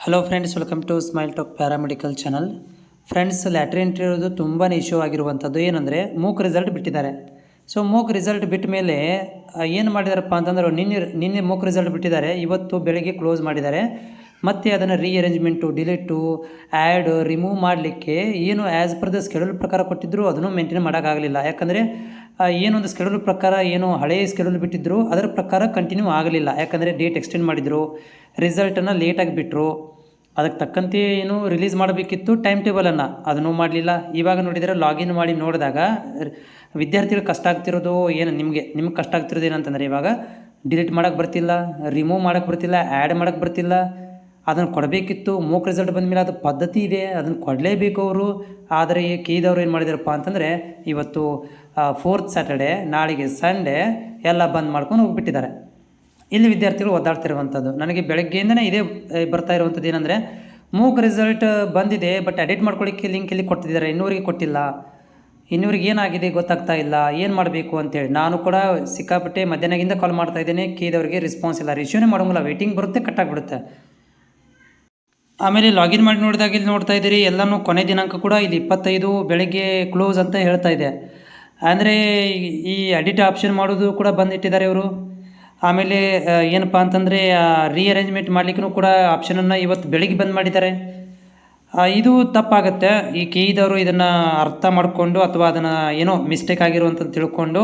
Hello friends, welcome to smile talk paramedical channel. Friends, lateral entry ಇರೋದು ತುಂಬಾ issue ಆಗಿರುವಂಥದ್ದು. ಏನಂದರೆ ಮೂಕ್ ರಿಸಲ್ಟ್ ಬಿಟ್ಟಿದ್ದಾರೆ. ಸೊ ಮೂಕ್ ರಿಸಲ್ಟ್ ಬಿಟ್ಟ ಮೇಲೆ ಏನು ಮಾಡಿದಾರಪ್ಪ ಅಂತಂದ್ರೆ ನಿನ್ನೆ ಮೂಕ್ ರಿಸಲ್ಟ್ ಬಿಟ್ಟಿದ್ದಾರೆ, ಇವತ್ತು ಬೆಳಗ್ಗೆ ಕ್ಲೋಸ್ ಮಾಡಿದ್ದಾರೆ. ಮತ್ತು ಅದನ್ನು ರೀಅರೇಂಜ್ಮೆಂಟು, ಡಿಲೀಟು, ಆ್ಯಡ್, ರಿಮೂವ್ ಮಾಡಲಿಕ್ಕೆ ಏನು ಆ್ಯಸ್ ಪರ್ ದ ಸ್ಕೆಡ್ಯೂಲ್ ಪ್ರಕಾರ ಕೊಟ್ಟಿದ್ದರು ಅದನ್ನು ಮೇಂಟೈನ್ ಮಾಡೋಕ್ಕಾಗಲಿಲ್ಲ. ಯಾಕಂದರೆ ಏನೊಂದು ಸ್ಕೆಡ್ಯೂಲ್ ಪ್ರಕಾರ ಏನು ಹಳೆಯ ಸ್ಕೆಡ್ಯೂಲ್ ಬಿಟ್ಟಿದ್ದರು ಅದರ ಪ್ರಕಾರ ಕಂಟಿನ್ಯೂ ಆಗಲಿಲ್ಲ. ಯಾಕಂದರೆ ಡೇಟ್ ಎಕ್ಸ್ಟೆಂಡ್ ಮಾಡಿದರು, ರಿಸಲ್ಟನ್ನು ಲೇಟಾಗಿ ಬಿಟ್ಟರು. ಅದಕ್ಕೆ ತಕ್ಕಂತೆ ಏನು ರಿಲೀಸ್ ಮಾಡಬೇಕಿತ್ತು ಟೈಮ್ ಟೇಬಲನ್ನು, ಅದನ್ನು ಮಾಡಲಿಲ್ಲ. ಇವಾಗ ನೋಡಿದರೆ ಲಾಗಿನ್ ಮಾಡಿ ನೋಡಿದಾಗ ವಿದ್ಯಾರ್ಥಿಗಳು ಕಷ್ಟ ಆಗ್ತಿರೋದು ಏನು, ನಿಮ್ಗೆ ಕಷ್ಟ ಆಗ್ತಿರೋದು ಏನಂತಂದರೆ ಇವಾಗ ಡಿಲೀಟ್ ಮಾಡೋಕ್ಕೆ ಬರ್ತಿಲ್ಲ, ರಿಮೂವ್ ಮಾಡೋಕ್ಕೆ ಬರ್ತಿಲ್ಲ, ಆ್ಯಡ್ ಮಾಡೋಕ್ಕೆ ಬರ್ತಿಲ್ಲ. ಅದನ್ನು ಕೊಡಬೇಕಿತ್ತು. ಮೂಕ್ ರಿಸಲ್ಟ್ ಬಂದಮೇಲೆ ಅದು ಪದ್ಧತಿ ಇದೆ, ಅದನ್ನು ಕೊಡಲೇಬೇಕು ಅವರು. ಆದರೆ ಈ ಕೀದವರು ಏನು ಮಾಡಿದಾರಪ್ಪ ಅಂತಂದರೆ ಇವತ್ತು 4th ಸ್ಯಾಟರ್ಡೆ, ನಾಳೆಗೆ ಸಂಡೇ ಎಲ್ಲ ಬಂದ್ ಮಾಡ್ಕೊಂಡು ಹೋಗಿಬಿಟ್ಟಿದ್ದಾರೆ. ಇಲ್ಲಿ ವಿದ್ಯಾರ್ಥಿಗಳು ಒದ್ದಾಡ್ತಿರುವಂಥದ್ದು. ನನಗೆ ಬೆಳಗ್ಗೆಯಿಂದನೇ ಇದೇ ಬರ್ತಾ ಇರುವಂಥದ್ದು ಏನಂದರೆ, ಮೂಕ್ ರಿಸಲ್ಟ್ ಬಂದಿದೆ ಬಟ್ ಎಡಿಟ್ ಮಾಡ್ಕೊಳ್ಳಿಕ್ಕೆ ಲಿಂಕ್ ಇಲ್ಲಿ ಕೊಟ್ಟಿದ್ದಾರೆ, ಇನ್ನೂರಿಗೆ ಕೊಟ್ಟಿಲ್ಲ. ಇನ್ನೂರಿಗೆ ಏನಾಗಿದೆ ಗೊತ್ತಾಗ್ತಾ ಇಲ್ಲ, ಏನು ಮಾಡಬೇಕು ಅಂತೇಳಿ ನಾನು ಕೂಡ ಸಿಕ್ಕಾಪಟ್ಟೆ ಮಧ್ಯಾಹ್ನದಿಂದ ಕಾಲ್ ಮಾಡ್ತಾ ಇದ್ದೇನೆ. ಕೇದವ್ರಿಗೆ ರೆಸ್ಪಾನ್ಸ್ ಇಲ್ಲ, ರಿಶ್ಯೂನೇ ಮಾಡೋಂಗಿಲ್ಲ, ವೇಟಿಂಗ್ ಬರುತ್ತೆ, ಕಟ್ಟಾಗ್ಬಿಡುತ್ತೆ. ಆಮೇಲೆ ಲಾಗಿನ್ ಮಾಡಿ ನೋಡಿದಾಗ ಇಲ್ಲಿ ನೋಡ್ತಾ ಇದ್ದೀರಿ ಎಲ್ಲನೂ ಕೊನೆ ದಿನಾಂಕ ಕೂಡ ಇಲ್ಲಿ 25 ಬೆಳಗ್ಗೆ ಕ್ಲೋಸ್ ಅಂತ ಹೇಳ್ತಾ ಇದೆ. ಅಂದರೆ ಈ ಎಡಿಟ್ ಆಪ್ಷನ್ ಮಾಡೋದು ಕೂಡ ಬಂದಿಟ್ಟಿದ್ದಾರೆ ಇವರು. ಆಮೇಲೆ ಏನಪ್ಪ ಅಂತಂದರೆ ರೀಅರೇಂಜ್ಮೆಂಟ್ ಮಾಡಲಿಕ್ಕೂ ಕೂಡ ಆಪ್ಷನನ್ನು ಇವತ್ತು ಬೆಳಿಗ್ಗೆ ಬಂದ್ ಮಾಡಿದ್ದಾರೆ. ಇದು ತಪ್ಪಾಗುತ್ತೆ. ಈ ಕೇದವರು ಇದನ್ನು ಅರ್ಥ ಮಾಡಿಕೊಂಡು ಅಥವಾ ಅದನ್ನು ಏನೋ ಮಿಸ್ಟೇಕ್ ಆಗಿರುವಂಥದ್ದು ತಿಳ್ಕೊಂಡು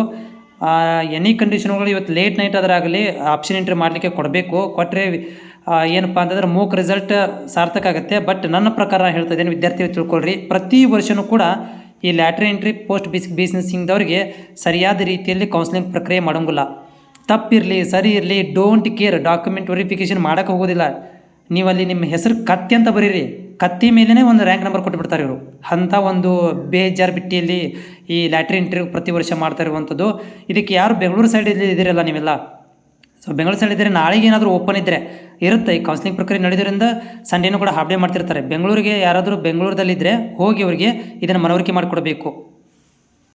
ಎನಿ ಕಂಡೀಷನ್ಗಳು ಇವತ್ತು ಲೇಟ್ ನೈಟ್ ಅದರಾಗಲಿ ಆಪ್ಷನ್ ಎಂಟ್ರಿ ಮಾಡಲಿಕ್ಕೆ ಕೊಡಬೇಕು. ಕೊಟ್ಟರೆ ಏನಪ್ಪ ಅಂತಂದ್ರೆ ಮೂಕ್ ರಿಸಲ್ಟ್ ಸಾರ್ಥಕ ಆಗುತ್ತೆ. ಬಟ್ ನನ್ನ ಪ್ರಕಾರ ಹೇಳ್ತಾ ಇದ್ದೇನೆ, ವಿದ್ಯಾರ್ಥಿಗಳು ತಿಳ್ಕೊಳ್ರಿ, ಪ್ರತಿ ವರ್ಷವೂ ಕೂಡ ಈ ಲ್ಯಾಟ್ರಿ ಎಂಟ್ರಿ ಪೋಸ್ಟ್ ಬಿಸ್ನೆಸ್ಸಿಂಗ್ದವ್ರಿಗೆ ಸರಿಯಾದ ರೀತಿಯಲ್ಲಿ ಕೌನ್ಸಿಲಿಂಗ್ ಪ್ರಕ್ರಿಯೆ ಮಾಡೋಂಗಿಲ್ಲ. ತಪ್ಪಿರಲಿ ಸರಿ ಇರಲಿ, ಡೋಂಟ್ ಕೇರ್, ಡಾಕ್ಯುಮೆಂಟ್ ವೆರಿಫಿಕೇಷನ್ ಮಾಡೋಕ್ಕೆ ಹೋಗೋದಿಲ್ಲ. ನೀವಲ್ಲಿ ನಿಮ್ಮ ಹೆಸರು ಕತ್ತಿ ಅಂತ ಬರೀರಿ, ಕತ್ತಿ ಮೇಲೇ ಒಂದು ರ್ಯಾಂಕ್ ನಂಬರ್ ಕೊಟ್ಟುಬಿಡ್ತಾರೆ ಇವರು. ಅಂಥ ಒಂದು ಬೇಜಾರು ಬಿಟ್ಟಿಯಲ್ಲಿ ಈ ಲ್ಯಾಟ್ರಿ ಎಂಟ್ರಿ ಪ್ರತಿ ವರ್ಷ ಮಾಡ್ತಾ ಇರುವಂಥದ್ದು. ಇದಕ್ಕೆ ಯಾರು ಬೆಂಗಳೂರು ಸೈಡಲ್ಲಿ ಇದ್ದೀರಲ್ಲ ನೀವೆಲ್ಲ, ಸೊ ಬೆಂಗಳೂರು ಸೈಡ್ ಇದ್ದರೆ ನಾಳೆಗೆ ಏನಾದರೂ ಓಪನ್ ಇದ್ದರೆ ಇರುತ್ತೆ. ಈ ಕೌನ್ಸಿಲಿಂಗ್ ಪ್ರಕ್ರಿಯೆ ನಡೆಯೋದ್ರಿಂದ ಸಂಡೇನೂ ಕೂಡ ಹಾಫ್ ಡೇ ಮಾಡ್ತಿರ್ತಾರೆ. ಬೆಂಗಳೂರಿಗೆ ಯಾರಾದರೂ ಬೆಂಗಳೂರದಲ್ಲಿದ್ದರೆ ಹೋಗಿ ಅವರಿಗೆ ಇದನ್ನು ಮನವರಿಕೆ ಮಾಡಿಕೊಡಬೇಕು.